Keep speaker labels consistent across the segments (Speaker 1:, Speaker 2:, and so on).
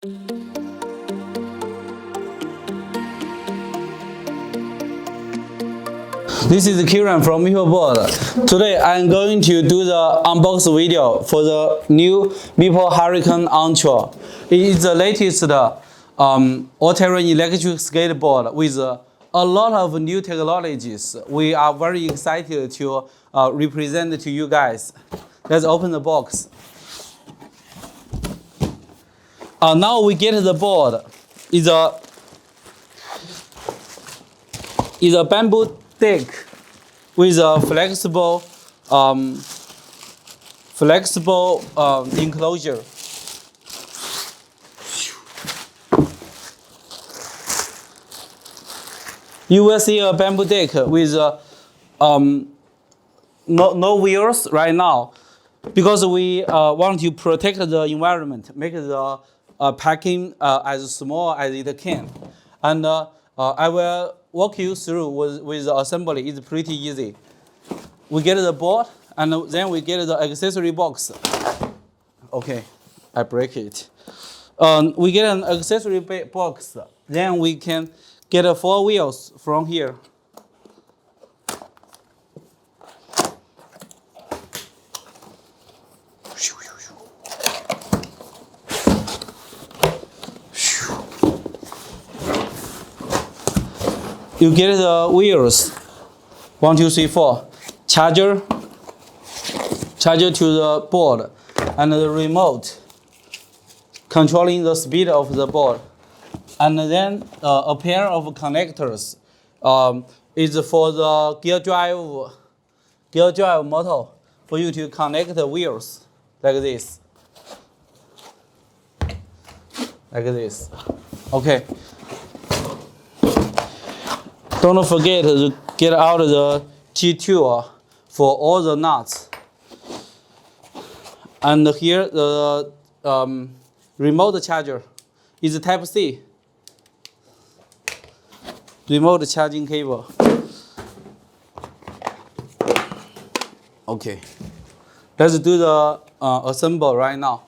Speaker 1: This is Kieran from meepoboard. Today I'm going to do the unbox video for the new MEEPO Hurricane Ultra. It is the latest all-terrain electric skateboard with a lot of new technologies. We are very excited to represent to you guys. Let's open the box. Now we get the board. It's a bamboo deck with a flexible enclosure. You will see a bamboo deck with no wheels right now, because we want to protect the environment, make the packing as small as it can. And I will walk you through with the assembly. It's pretty easy. We get the board, and then we get the accessory box. Okay, I break it. We get an accessory box. Then we can get 4 wheels from here. You get the wheels, 1, 2, 3, 4, charger to the board, and the remote controlling the speed of the board, and then a pair of connectors is for the gear drive motor, for you to connect the wheels like this. Okay. Don't forget to get out the G2 for all the nuts. And here the remote charger is Type-C. Remote charging cable. Okay, let's do the assemble right now.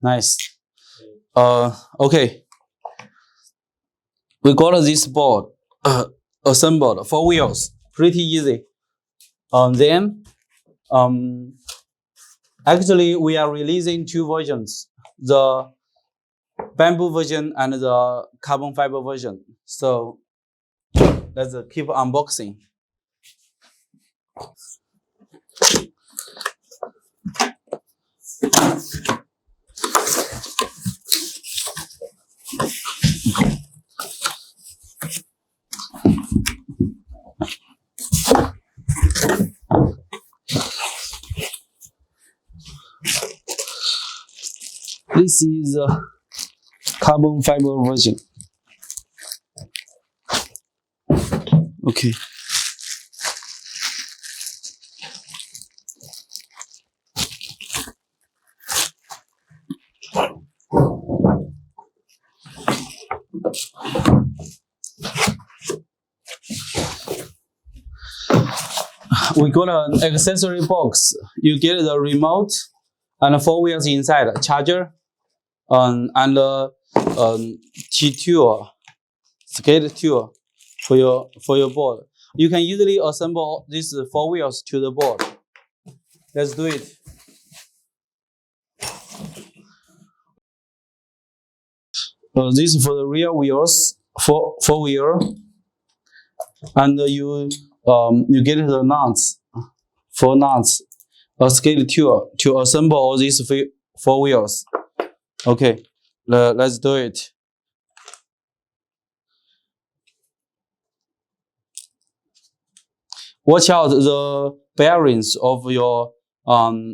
Speaker 1: Nice. Okay. We got this board assembled, 4 wheels, pretty easy. Then, actually, we are releasing 2 versions: the bamboo version and the carbon fiber version. So let's keep unboxing. This is a carbon fiber version. Okay. We got an accessory box. You get the remote and 4 wheels inside, charger, and T-tool, skate tool for your board. You can easily assemble these 4 wheels to the board. Let's do it. This is for the rear wheels, four wheel, and you get the nuts, 4 nuts, a skate tool to assemble all these 4 wheels. Okay, let's do it. Watch out, the bearings of your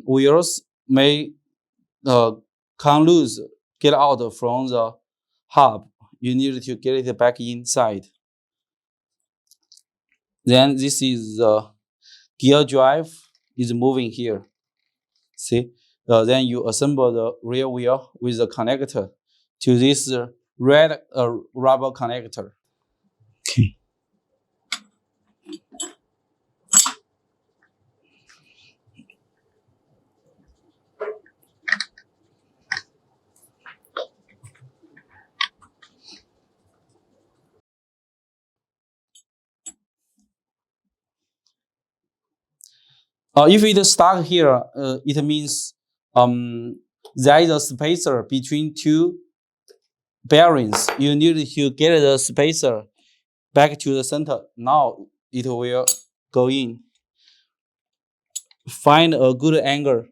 Speaker 1: wheels may come loose, get out from the hub. You need to get it back inside. Then this is the gear drive is moving here. See, then you assemble the rear wheel with the connector to this red rubber connector. Okay. If it is stuck here, it means there is a spacer between 2 bearings. You need to get the spacer back to the center. Now it will go in. Find a good angle.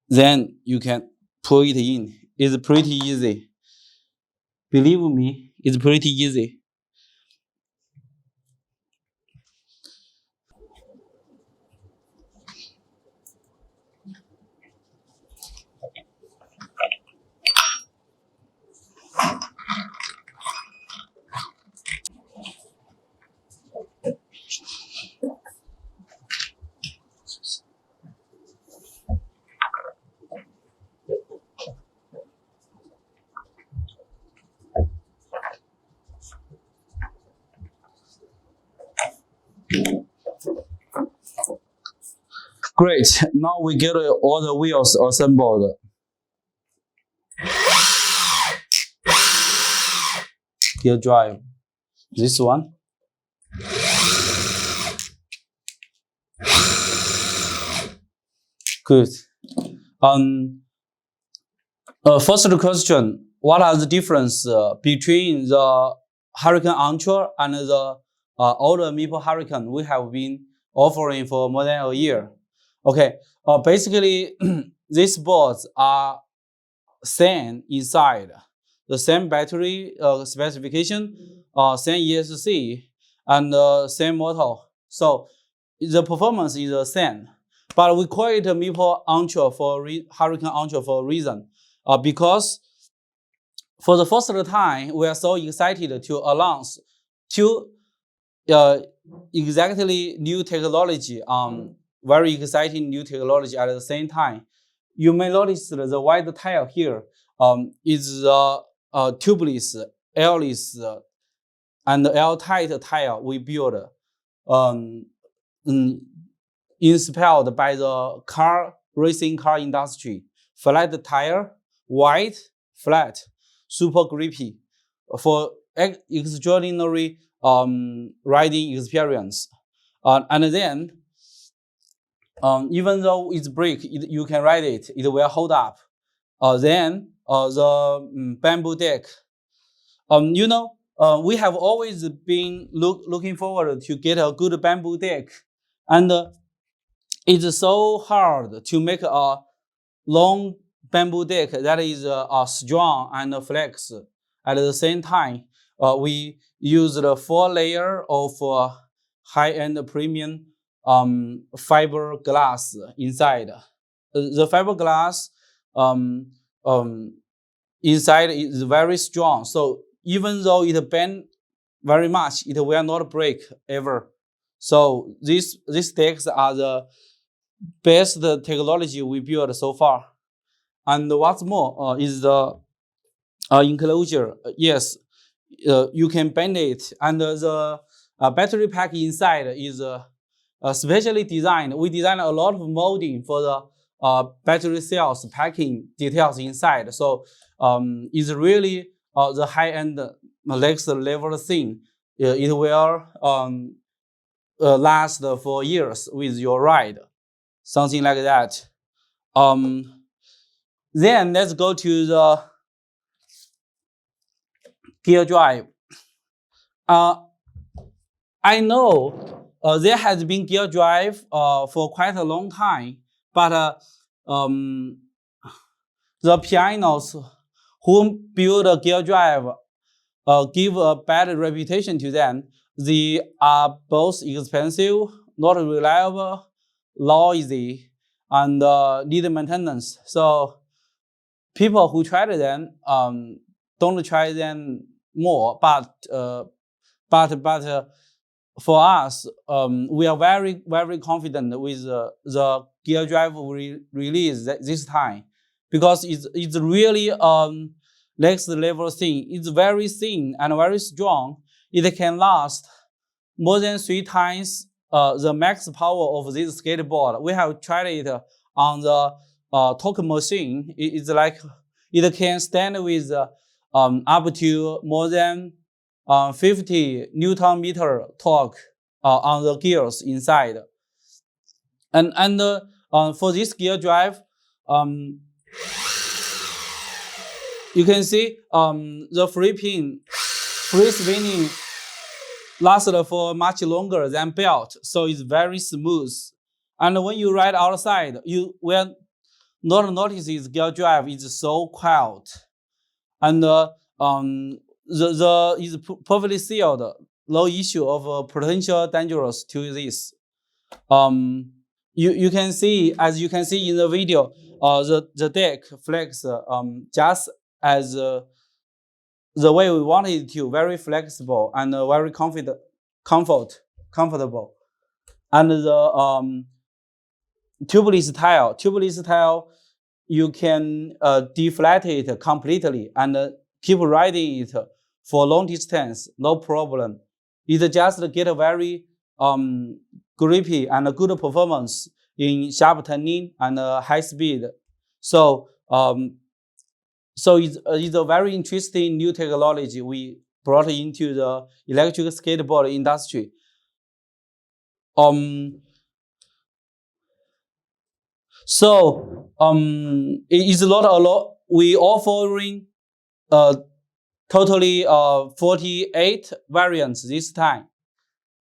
Speaker 1: Then you can pull it in. It's pretty easy. Believe me, it's pretty easy. Great, now we get all the wheels assembled. Gear drive, this one. Good. First question, what are the difference between the Hurricane Ultra and the older MEEPO Hurricane we have been offering for more than a year? Okay, basically, these boards are same inside, the same battery specification, same ESC, and same motor. So the performance is the same. But we call it MEEPO Ultra for Hurricane Ultra for a reason. Because for the first time, we are so excited to announce 2 exactly new technology, very exciting new technology at the same time. You may notice that the white tile here is tubeless, airless, and airtight tile we built, inspired by the racing car industry. Flat tire, white, flat, super grippy, for extraordinary riding experience. And then, even though it's break, you can ride it, it will hold up. Then the bamboo deck. We have always been looking forward to get a good bamboo deck, and it's so hard to make a long bamboo deck that is strong and flex. At the same time, we use the 4 layer of high-end premium fiber glass inside. The fiber glass inside is very strong, so even though it bend very much, it will not break ever. So these decks are the best technology we built so far. And what's more is the enclosure. Yes, you can bend it, and the battery pack inside is specially designed. We designed a lot of molding for the battery cells packing details inside. So is really the high-end next level thing. It will last for years with your ride, something like that. Then let's go to the gear drive. I know there has been gear drive for quite a long time, but the pianos who build a gear drive give a bad reputation to them. They are both expensive, not reliable, noisy, and need maintenance. So people who tried them don't try them more. But for us, we are very confident with the gear drive we release this time, because it's really next level thing. It's very thin and very strong. It can last more than 3 times the max power of this skateboard. We have tried it on the torque machine. It's like it can stand with up to more than 50 Newton meter torque on the gears inside. And for this gear drive, you can see the free spinning lasted for much longer than belt, so it's very smooth. And when you ride outside, you will not notice this gear drive is so quiet. And is perfectly sealed, no issue of potential dangerous to this. You can see, as you can see in the video, the deck flex just as the way we want it to, very flexible and very comfortable. And the tubeless tile, you can deflate it completely and keep riding it for long distance, no problem. It just get a very grippy and good performance in sharp turning and high speed. So it's a very interesting new technology we brought into the electric skateboard industry. It is not a lot. We offering totally 48 variants this time.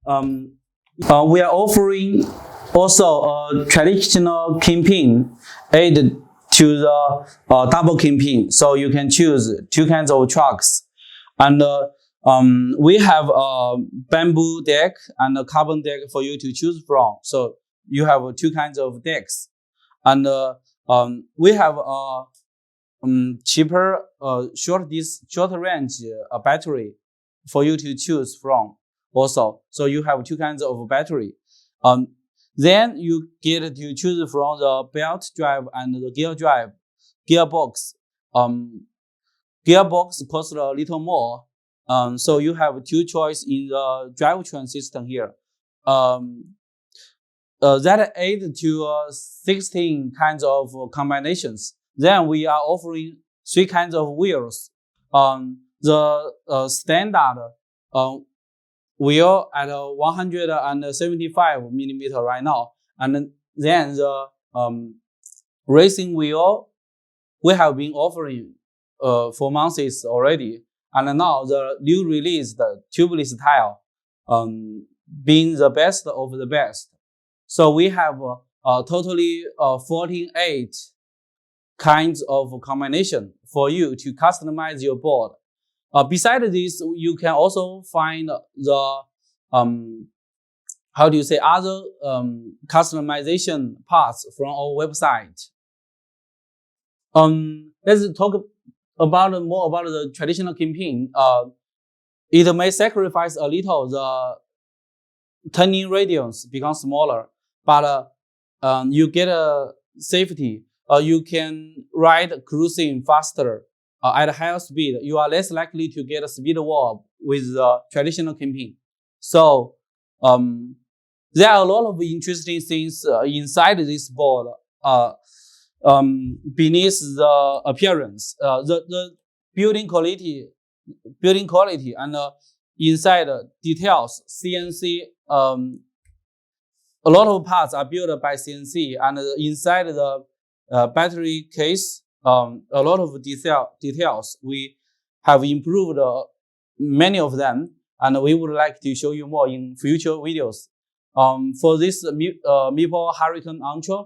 Speaker 1: We are offering also a traditional kingpin added to the double kingpin, so you can choose 2 kinds of trucks. And we have a bamboo deck and a carbon deck for you to choose from. So you have 2 kinds of decks. And we have a cheaper short range battery for you to choose from also. So you have 2 kinds of battery. Then you get to choose from the belt drive and the gear drive. Gearbox. Gearbox costs a little more. So you have 2 choices in the drivetrain system here. That add to 16 kinds of combinations. Then we are offering 3 kinds of wheels. The standard wheel at 175 millimeter right now, and then the racing wheel we have been offering for months already, and now the new release, the tubeless tile, being the best of the best. So we have totally 48 kinds of combination for you to customize your board. Besides this, you can also find the other customization parts from our website. Let's talk more about the traditional kingpin. It may sacrifice a little the turning radius become smaller, but you get a safety. You can ride cruising faster at a higher speed. You are less likely to get a speed wall with the traditional kingpin. So there are a lot of interesting things inside this board. beneath the appearance, the building quality, and inside details, CNC. A lot of parts are built by CNC, and inside the battery case, a lot of details we have improved many of them, and we would like to show you more in future videos. For this MEEPO Hurricane Ultra,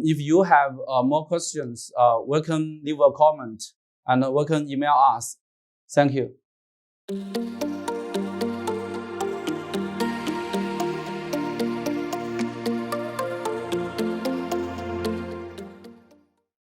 Speaker 1: if you have more questions, welcome leave a comment and welcome email us. Thank you.